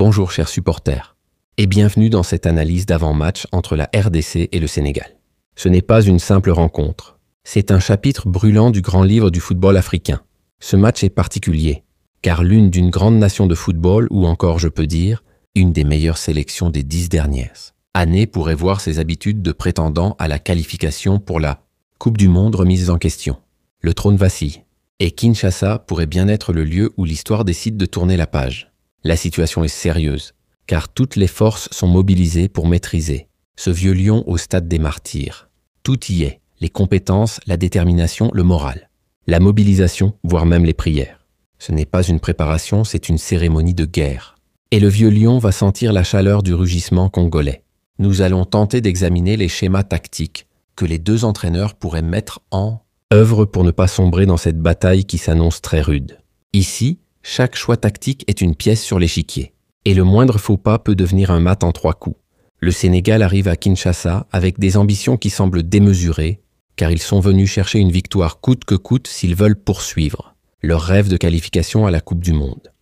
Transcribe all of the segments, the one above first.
Bonjour chers supporters, et bienvenue dans cette analyse d'avant-match entre la RDC et le Sénégal. Ce n'est pas une simple rencontre, c'est un chapitre brûlant du grand livre du football africain. Ce match est particulier, car l'une d'une grande nation de football, ou encore je peux dire, une des meilleures sélections des 10 dernières années pourrait voir ses habitudes de prétendant à la qualification pour la Coupe du Monde remise en question. Le trône vacille, et Kinshasa pourrait bien être le lieu où l'histoire décide de tourner la page. La situation est sérieuse, car toutes les forces sont mobilisées pour maîtriser ce vieux lion au stade des martyrs. Tout y est, les compétences, la détermination, le moral, la mobilisation, voire même les prières. Ce n'est pas une préparation, c'est une cérémonie de guerre. Et le vieux lion va sentir la chaleur du rugissement congolais. Nous allons tenter d'examiner les schémas tactiques que les deux entraîneurs pourraient mettre en œuvre pour ne pas sombrer dans cette bataille qui s'annonce très rude. Ici, chaque choix tactique est une pièce sur l'échiquier, et le moindre faux pas peut devenir un mat en 3 coups. Le Sénégal arrive à Kinshasa avec des ambitions qui semblent démesurées, car ils sont venus chercher une victoire coûte que coûte s'ils veulent poursuivre leur rêve de qualification à la Coupe du Monde.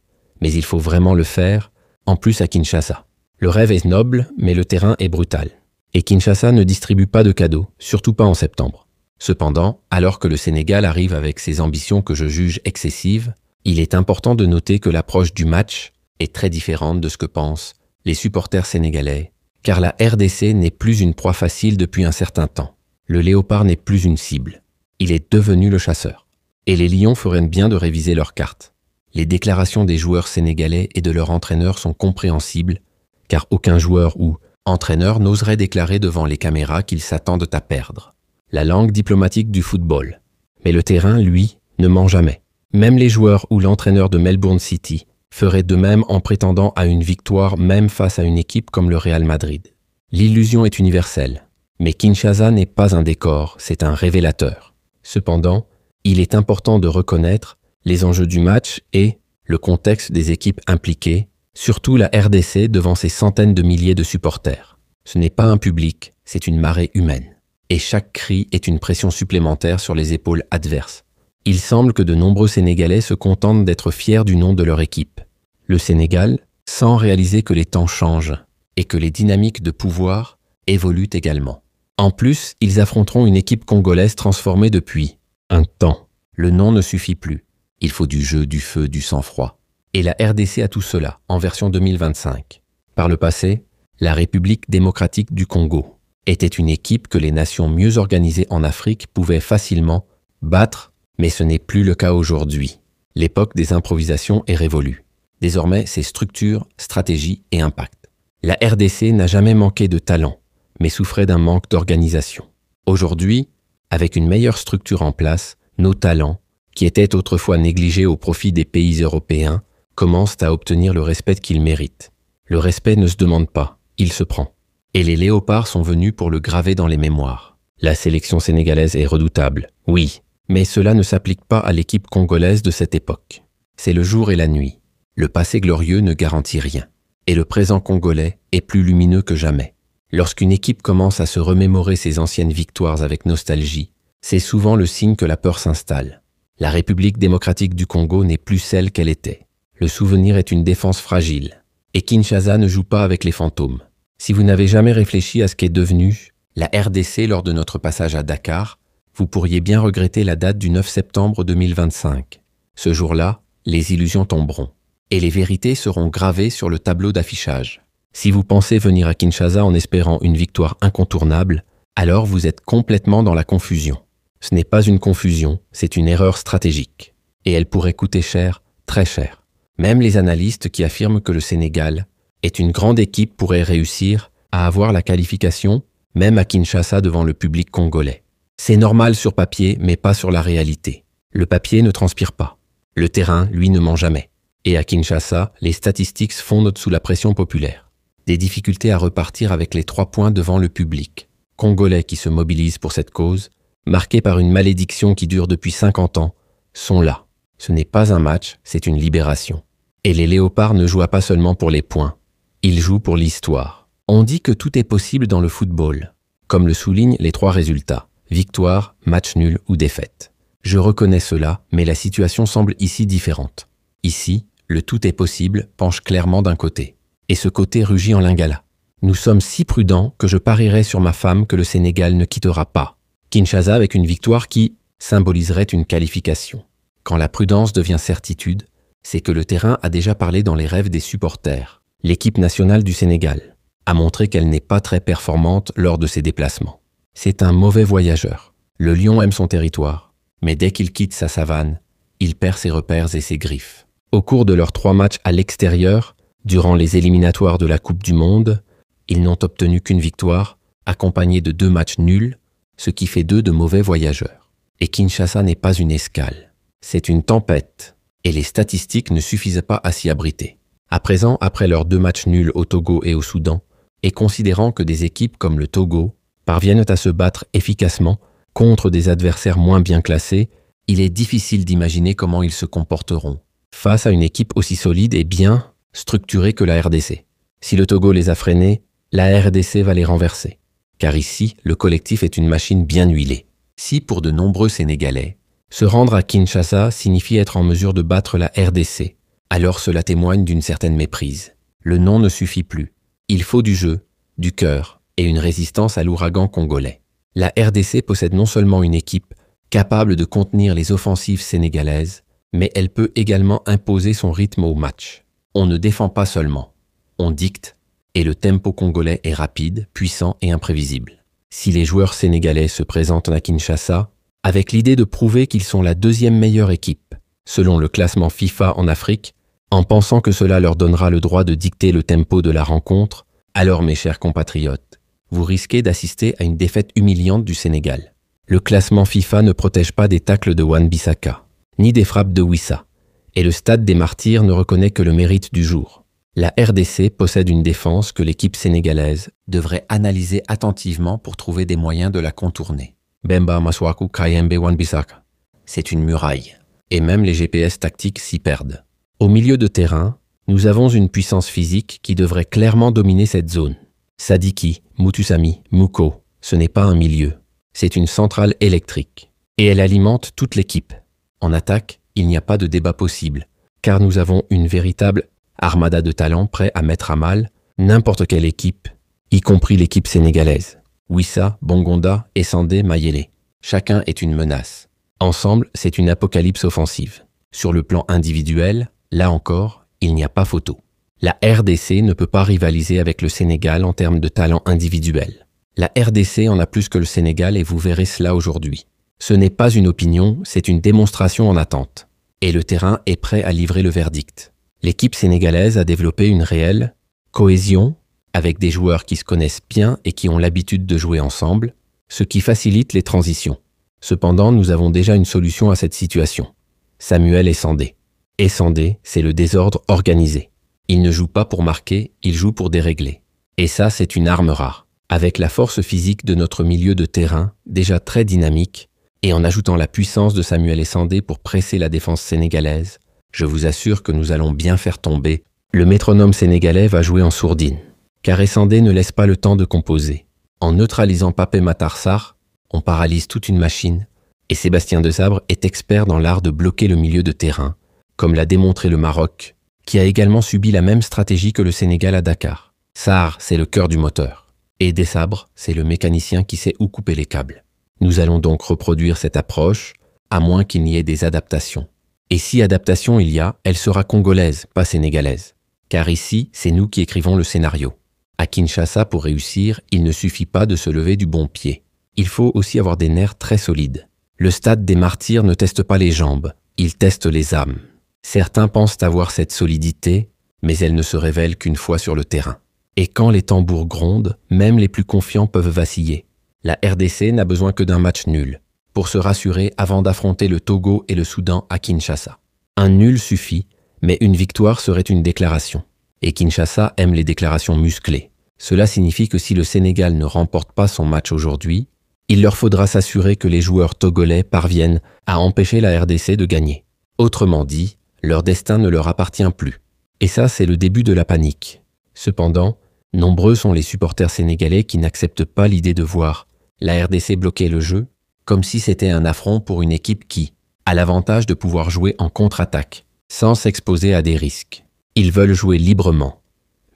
Mais il faut vraiment le faire, en plus à Kinshasa. Le rêve est noble, mais le terrain est brutal. Et Kinshasa ne distribue pas de cadeaux, surtout pas en septembre. Cependant, alors que le Sénégal arrive avec ses ambitions que je juge excessives, il est important de noter que l'approche du match est très différente de ce que pensent les supporters sénégalais, car la RDC n'est plus une proie facile depuis un certain temps. Le léopard n'est plus une cible, il est devenu le chasseur. Et les lions feraient bien de réviser leurs cartes. Les déclarations des joueurs sénégalais et de leur entraîneur sont compréhensibles, car aucun joueur ou entraîneur n'oserait déclarer devant les caméras qu'ils s'attendent à perdre. La langue diplomatique du football. Mais le terrain, lui, ne ment jamais. Même les joueurs ou l'entraîneur de Melbourne City feraient de même en prétendant à une victoire même face à une équipe comme le Real Madrid. L'illusion est universelle, mais Kinshasa n'est pas un décor, c'est un révélateur. Cependant, il est important de reconnaître les enjeux du match et le contexte des équipes impliquées, surtout la RDC devant ses centaines de milliers de supporters. Ce n'est pas un public, c'est une marée humaine. Et chaque cri est une pression supplémentaire sur les épaules adverses. Il semble que de nombreux Sénégalais se contentent d'être fiers du nom de leur équipe. Le Sénégal, sans réaliser que les temps changent et que les dynamiques de pouvoir évoluent également. En plus, ils affronteront une équipe congolaise transformée depuis un temps. Le nom ne suffit plus. Il faut du jeu, du feu, du sang-froid. Et la RDC a tout cela, en version 2025. Par le passé, la République démocratique du Congo était une équipe que les nations mieux organisées en Afrique pouvaient facilement battre, mais ce n'est plus le cas aujourd'hui. L'époque des improvisations est révolue. Désormais, c'est structure, stratégie et impact. La RDC n'a jamais manqué de talent, mais souffrait d'un manque d'organisation. Aujourd'hui, avec une meilleure structure en place, nos talents, qui étaient autrefois négligés au profit des pays européens, commencent à obtenir le respect qu'ils méritent. Le respect ne se demande pas, il se prend. Et les léopards sont venus pour le graver dans les mémoires. La sélection sénégalaise est redoutable, oui, mais cela ne s'applique pas à l'équipe congolaise de cette époque. C'est le jour et la nuit. Le passé glorieux ne garantit rien. Et le présent congolais est plus lumineux que jamais. Lorsqu'une équipe commence à se remémorer ses anciennes victoires avec nostalgie, c'est souvent le signe que la peur s'installe. La République démocratique du Congo n'est plus celle qu'elle était. Le souvenir est une défense fragile. Et Kinshasa ne joue pas avec les fantômes. Si vous n'avez jamais réfléchi à ce qu'est devenue la RDC lors de notre passage à Dakar, vous pourriez bien regretter la date du 9 septembre 2025. Ce jour-là, les illusions tomberont et les vérités seront gravées sur le tableau d'affichage. Si vous pensez venir à Kinshasa en espérant une victoire incontournable, alors vous êtes complètement dans la confusion. Ce n'est pas une confusion, c'est une erreur stratégique. Et elle pourrait coûter cher, très cher. Même les analystes qui affirment que le Sénégal est une grande équipe pourrait réussir à avoir la qualification, même à Kinshasa devant le public congolais. C'est normal sur papier, mais pas sur la réalité. Le papier ne transpire pas. Le terrain, lui, ne ment jamais. Et à Kinshasa, les statistiques fondent sous la pression populaire. Des difficultés à repartir avec les 3 points devant le public. Congolais qui se mobilisent pour cette cause, marqués par une malédiction qui dure depuis 50 ans, sont là. Ce n'est pas un match, c'est une libération. Et les léopards ne jouent pas seulement pour les points. Ils jouent pour l'histoire. On dit que tout est possible dans le football, comme le soulignent les 3 résultats. Victoire, match nul ou défaite. Je reconnais cela, mais la situation semble ici différente. Ici, le tout est possible penche clairement d'un côté. Et ce côté rugit en lingala. Nous sommes si prudents que je parierais sur ma femme que le Sénégal ne quittera pas Kinshasa avec une victoire qui symboliserait une qualification. Quand la prudence devient certitude, c'est que le terrain a déjà parlé dans les rêves des supporters. L'équipe nationale du Sénégal a montré qu'elle n'est pas très performante lors de ses déplacements. C'est un mauvais voyageur. Le lion aime son territoire, mais dès qu'il quitte sa savane, il perd ses repères et ses griffes. Au cours de leurs 3 matchs à l'extérieur, durant les éliminatoires de la Coupe du Monde, ils n'ont obtenu qu'une victoire, accompagnée de 2 matchs nuls, ce qui fait d'eux de mauvais voyageurs. Et Kinshasa n'est pas une escale. C'est une tempête, et les statistiques ne suffisaient pas à s'y abriter. À présent, après leurs 2 matchs nuls au Togo et au Soudan, et considérant que des équipes comme le Togo parviennent à se battre efficacement contre des adversaires moins bien classés, il est difficile d'imaginer comment ils se comporteront face à une équipe aussi solide et bien structurée que la RDC. Si le Togo les a freinés, la RDC va les renverser. Car ici, le collectif est une machine bien huilée. Si pour de nombreux Sénégalais, se rendre à Kinshasa signifie être en mesure de battre la RDC, alors cela témoigne d'une certaine méprise. Le nom ne suffit plus. Il faut du jeu, du cœur et une résistance à l'ouragan congolais. La RDC possède non seulement une équipe capable de contenir les offensives sénégalaises, mais elle peut également imposer son rythme au match. On ne défend pas seulement, on dicte, et le tempo congolais est rapide, puissant et imprévisible. Si les joueurs sénégalais se présentent à Kinshasa, avec l'idée de prouver qu'ils sont la 2e meilleure équipe, selon le classement FIFA en Afrique, en pensant que cela leur donnera le droit de dicter le tempo de la rencontre, alors mes chers compatriotes, vous risquez d'assister à une défaite humiliante du Sénégal. Le classement FIFA ne protège pas des tacles de Wan-Bissaka, ni des frappes de Wissa, et le stade des Martyrs ne reconnaît que le mérite du jour. La RDC possède une défense que l'équipe sénégalaise devrait analyser attentivement pour trouver des moyens de la contourner. Bemba Maswaku Kayembe Wan-Bissaka. C'est une muraille, et même les GPS tactiques s'y perdent. Au milieu de terrain, nous avons une puissance physique qui devrait clairement dominer cette zone. Sadiki, Mutusami, Muko, ce n'est pas un milieu, c'est une centrale électrique. Et elle alimente toute l'équipe. En attaque, il n'y a pas de débat possible, car nous avons une véritable armada de talents prêts à mettre à mal n'importe quelle équipe, y compris l'équipe sénégalaise. Wissa, Bongonda, Essandé, Mayele. Chacun est une menace. Ensemble, c'est une apocalypse offensive. Sur le plan individuel, là encore, il n'y a pas photo. La RDC ne peut pas rivaliser avec le Sénégal en termes de talent individuel. La RDC en a plus que le Sénégal et vous verrez cela aujourd'hui. Ce n'est pas une opinion, c'est une démonstration en attente. Et le terrain est prêt à livrer le verdict. L'équipe sénégalaise a développé une réelle cohésion avec des joueurs qui se connaissent bien et qui ont l'habitude de jouer ensemble, ce qui facilite les transitions. Cependant, nous avons déjà une solution à cette situation. Samuel Essandé. Essandé, c'est le désordre organisé. Il ne joue pas pour marquer, il joue pour dérégler. Et ça, c'est une arme rare. Avec la force physique de notre milieu de terrain, déjà très dynamique, et en ajoutant la puissance de Samuel Essandé pour presser la défense sénégalaise, je vous assure que nous allons bien faire tomber. Le métronome sénégalais va jouer en sourdine, car Essandé ne laisse pas le temps de composer. En neutralisant Papé Matar Sarr, on paralyse toute une machine, et Sébastien Desabre est expert dans l'art de bloquer le milieu de terrain, comme l'a démontré le Maroc, qui a également subi la même stratégie que le Sénégal à Dakar. Sarr, c'est le cœur du moteur, et Desabre, c'est le mécanicien qui sait où couper les câbles. Nous allons donc reproduire cette approche, à moins qu'il n'y ait des adaptations. Et si adaptation il y a, elle sera congolaise, pas sénégalaise. Car ici, c'est nous qui écrivons le scénario. À Kinshasa, pour réussir, il ne suffit pas de se lever du bon pied. Il faut aussi avoir des nerfs très solides. Le stade des Martyrs ne teste pas les jambes, il teste les âmes. Certains pensent avoir cette solidité, mais elle ne se révèle qu'une fois sur le terrain. Et quand les tambours grondent, même les plus confiants peuvent vaciller. La RDC n'a besoin que d'un match nul pour se rassurer avant d'affronter le Togo et le Soudan à Kinshasa. Un nul suffit, mais une victoire serait une déclaration. Et Kinshasa aime les déclarations musclées. Cela signifie que si le Sénégal ne remporte pas son match aujourd'hui, il leur faudra s'assurer que les joueurs togolais parviennent à empêcher la RDC de gagner. Autrement dit, leur destin ne leur appartient plus. Et ça, c'est le début de la panique. Cependant, nombreux sont les supporters sénégalais qui n'acceptent pas l'idée de voir la RDC bloquer le jeu, comme si c'était un affront pour une équipe qui a l'avantage de pouvoir jouer en contre-attaque, sans s'exposer à des risques. Ils veulent jouer librement,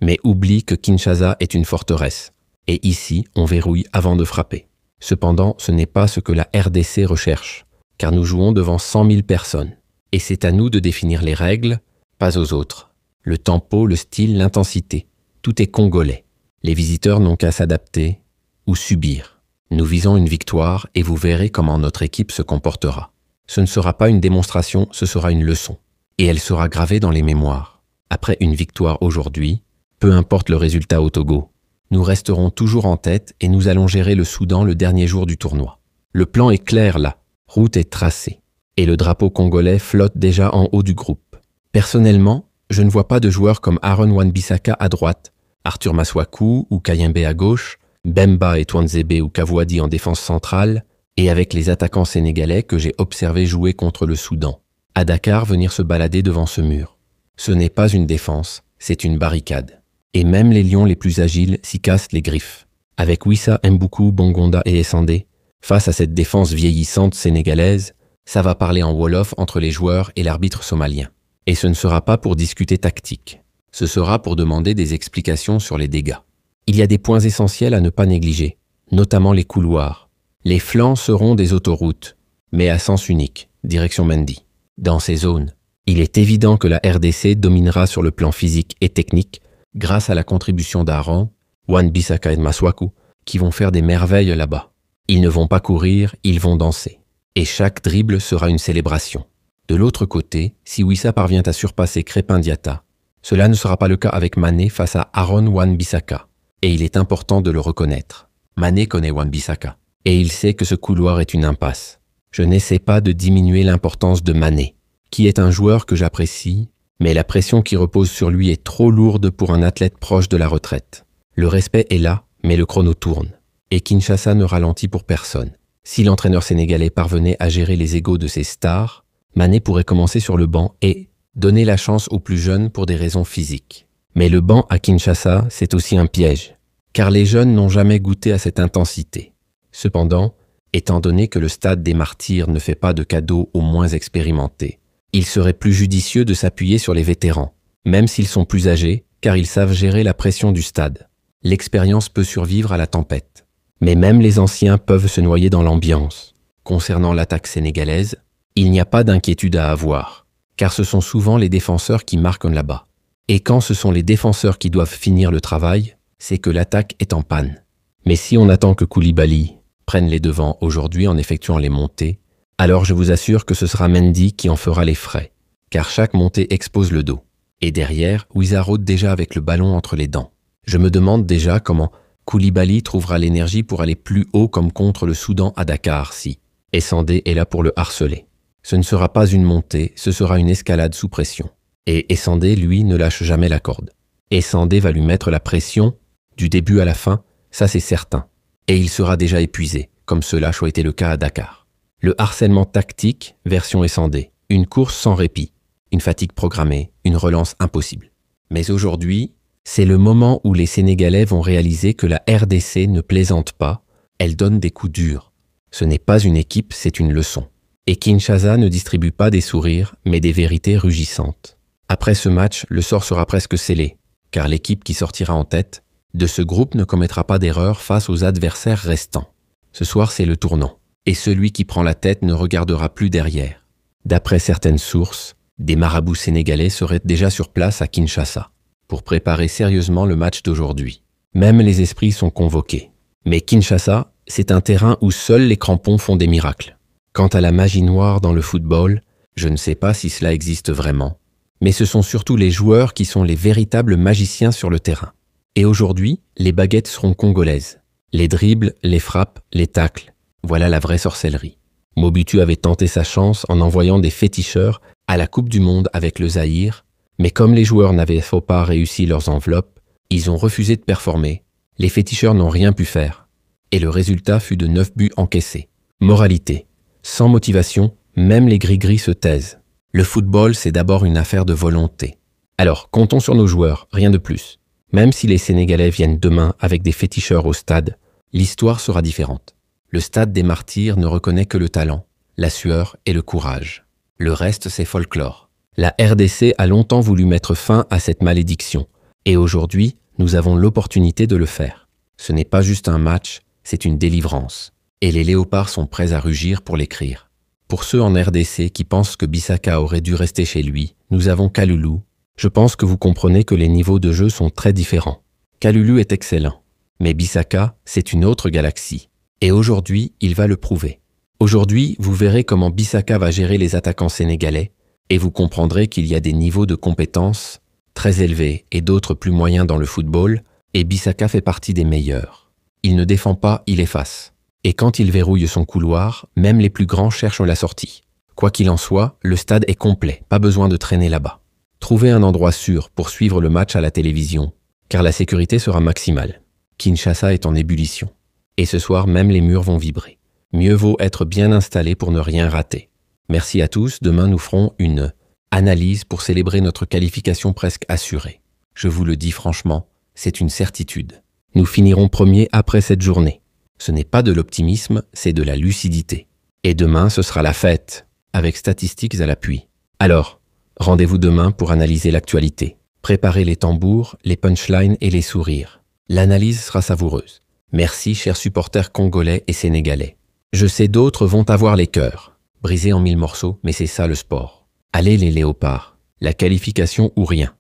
mais oublie que Kinshasa est une forteresse. Et ici, on verrouille avant de frapper. Cependant, ce n'est pas ce que la RDC recherche, car nous jouons devant 100 000 personnes. Et c'est à nous de définir les règles, pas aux autres. Le tempo, le style, l'intensité, tout est congolais. Les visiteurs n'ont qu'à s'adapter ou subir. Nous visons une victoire et vous verrez comment notre équipe se comportera. Ce ne sera pas une démonstration, ce sera une leçon. Et elle sera gravée dans les mémoires. Après une victoire aujourd'hui, peu importe le résultat au Togo, nous resterons toujours en tête et nous allons gérer le Soudan le dernier jour du tournoi. Le plan est clair là, route est tracée. Et le drapeau congolais flotte déjà en haut du groupe. Personnellement, je ne vois pas de joueurs comme Aaron Wan-Bissaka à droite, Arthur Maswaku ou Kayembe à gauche, Bemba et Twanzebe ou Kavouadi en défense centrale, et avec les attaquants sénégalais que j'ai observés jouer contre le Soudan. À Dakar, venir se balader devant ce mur. Ce n'est pas une défense, c'est une barricade. Et même les lions les plus agiles s'y cassent les griffes. Avec Wissa, Mboukou, Bongonda et Essandé, face à cette défense vieillissante sénégalaise, ça va parler en Wolof entre les joueurs et l'arbitre somalien. Et ce ne sera pas pour discuter tactique. Ce sera pour demander des explications sur les dégâts. Il y a des points essentiels à ne pas négliger, notamment les couloirs. Les flancs seront des autoroutes, mais à sens unique, direction Mendy. Dans ces zones, il est évident que la RDC dominera sur le plan physique et technique grâce à la contribution d'Aaron, Wan-Bissaka et Maswaku, qui vont faire des merveilles là-bas. Ils ne vont pas courir, ils vont danser. Et chaque dribble sera une célébration. De l'autre côté, si Wissa parvient à surpasser Crépin Diatta, cela ne sera pas le cas avec Mané face à Aaron Wan-Bissaka. Et il est important de le reconnaître. Mané connaît Wan-Bissaka. Et il sait que ce couloir est une impasse. Je n'essaie pas de diminuer l'importance de Mané, qui est un joueur que j'apprécie, mais la pression qui repose sur lui est trop lourde pour un athlète proche de la retraite. Le respect est là, mais le chrono tourne. Et Kinshasa ne ralentit pour personne. Si l'entraîneur sénégalais parvenait à gérer les égos de ses stars, Mané pourrait commencer sur le banc et donner la chance aux plus jeunes pour des raisons physiques. Mais le banc à Kinshasa, c'est aussi un piège, car les jeunes n'ont jamais goûté à cette intensité. Cependant, étant donné que le stade des Martyrs ne fait pas de cadeaux aux moins expérimentés, il serait plus judicieux de s'appuyer sur les vétérans, même s'ils sont plus âgés, car ils savent gérer la pression du stade. L'expérience peut survivre à la tempête. Mais même les anciens peuvent se noyer dans l'ambiance. Concernant l'attaque sénégalaise, il n'y a pas d'inquiétude à avoir, car ce sont souvent les défenseurs qui marquent là-bas. Et quand ce sont les défenseurs qui doivent finir le travail, c'est que l'attaque est en panne. Mais si on attend que Koulibaly prenne les devants aujourd'hui en effectuant les montées, alors je vous assure que ce sera Mendy qui en fera les frais, car chaque montée expose le dos. Et derrière, Wissa rôde déjà avec le ballon entre les dents. Je me demande déjà comment Koulibaly trouvera l'énergie pour aller plus haut comme contre le Soudan à Dakar si Essandé est là pour le harceler. Ce ne sera pas une montée, ce sera une escalade sous pression. Et Essandé, lui, ne lâche jamais la corde. Essandé va lui mettre la pression du début à la fin, ça c'est certain. Et il sera déjà épuisé, comme cela a été le cas à Dakar. Le harcèlement tactique, version Essandé. Une course sans répit, une fatigue programmée, une relance impossible. Mais aujourd'hui, c'est le moment où les Sénégalais vont réaliser que la RDC ne plaisante pas, elle donne des coups durs. Ce n'est pas une équipe, c'est une leçon. Et Kinshasa ne distribue pas des sourires, mais des vérités rugissantes. Après ce match, le sort sera presque scellé, car l'équipe qui sortira en tête de ce groupe ne commettra pas d'erreur face aux adversaires restants. Ce soir, c'est le tournant, et celui qui prend la tête ne regardera plus derrière. D'après certaines sources, des marabouts sénégalais seraient déjà sur place à Kinshasa pour préparer sérieusement le match d'aujourd'hui. Même les esprits sont convoqués. Mais Kinshasa, c'est un terrain où seuls les crampons font des miracles. Quant à la magie noire dans le football, je ne sais pas si cela existe vraiment. Mais ce sont surtout les joueurs qui sont les véritables magiciens sur le terrain. Et aujourd'hui, les baguettes seront congolaises. Les dribbles, les frappes, les tacles. Voilà la vraie sorcellerie. Mobutu avait tenté sa chance en envoyant des féticheurs à la Coupe du Monde avec le Zaïre, mais comme les joueurs n'avaient pas réussi leurs enveloppes, ils ont refusé de performer. Les féticheurs n'ont rien pu faire. Et le résultat fut de 9 buts encaissés. Moralité. Sans motivation, même les gris-gris se taisent. Le football, c'est d'abord une affaire de volonté. Alors, comptons sur nos joueurs, rien de plus. Même si les Sénégalais viennent demain avec des féticheurs au stade, l'histoire sera différente. Le stade des Martyrs ne reconnaît que le talent, la sueur et le courage. Le reste, c'est folklore. La RDC a longtemps voulu mettre fin à cette malédiction, Et aujourd'hui, nous avons l'opportunité de le faire. Ce n'est pas juste un match, c'est une délivrance. Et les Léopards sont prêts à rugir pour l'écrire. Pour ceux en RDC qui pensent que Bissaka aurait dû rester chez lui, nous avons Kalulu. Je pense que vous comprenez que les niveaux de jeu sont très différents. Kalulu est excellent, mais Bissaka, c'est une autre galaxie. Et aujourd'hui, il va le prouver. Aujourd'hui, vous verrez comment Bissaka va gérer les attaquants sénégalais, et vous comprendrez qu'il y a des niveaux de compétences très élevés et d'autres plus moyens dans le football, et Bissaka fait partie des meilleurs. Il ne défend pas, il efface. Et quand il verrouille son couloir, même les plus grands cherchent la sortie. Quoi qu'il en soit, le stade est complet, pas besoin de traîner là-bas. Trouvez un endroit sûr pour suivre le match à la télévision, car la sécurité sera maximale. Kinshasa est en ébullition. Et ce soir, même les murs vont vibrer. Mieux vaut être bien installé pour ne rien rater. Merci à tous, demain nous ferons une analyse pour célébrer notre qualification presque assurée. Je vous le dis franchement, c'est une certitude. Nous finirons premiers après cette journée. Ce n'est pas de l'optimisme, c'est de la lucidité. Et demain, ce sera la fête, avec statistiques à l'appui. Alors, rendez-vous demain pour analyser l'actualité. Préparez les tambours, les punchlines et les sourires. L'analyse sera savoureuse. Merci, chers supporters congolais et sénégalais. Je sais d'autres vont avoir les cœurs, brisés en 1000 morceaux, mais c'est ça le sport. Allez les Léopards, la qualification ou rien.